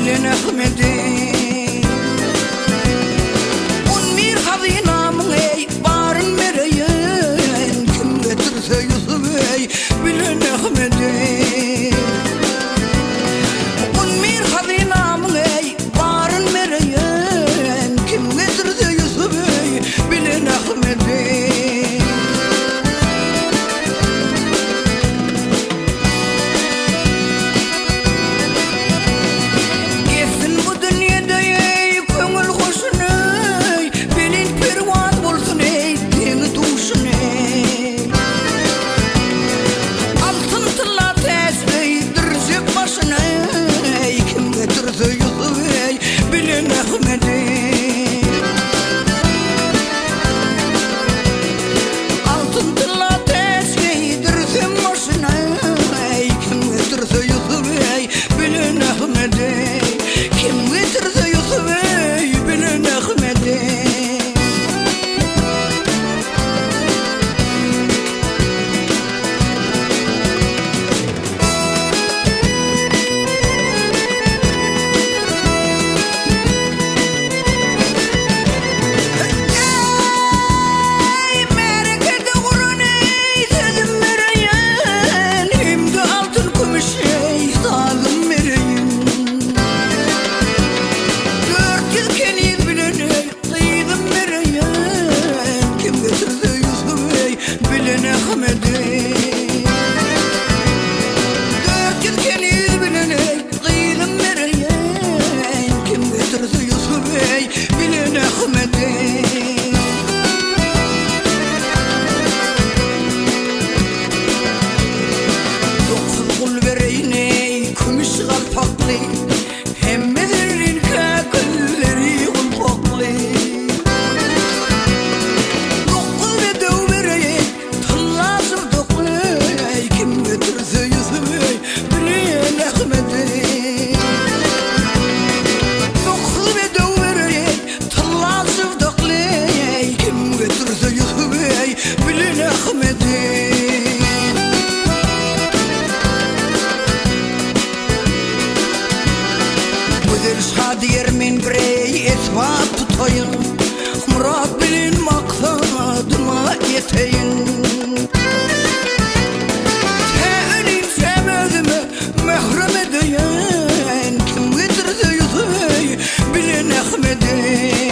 bilen Ahmet'im. On bir hazinamın ey barın vereyen, kim getirse Yusuf ey bilen Ahmet'im. On bir hazinamın ey barın vereyen, kim getirse Yusuf ey bilen Ahmet'im. Diyer min birey etvat tutayın, murat bilin maksadıma yeteyin. Te'lim sevmezime mehrum edeyen, kim getirse Yusuf ey bilen Ahmet'im.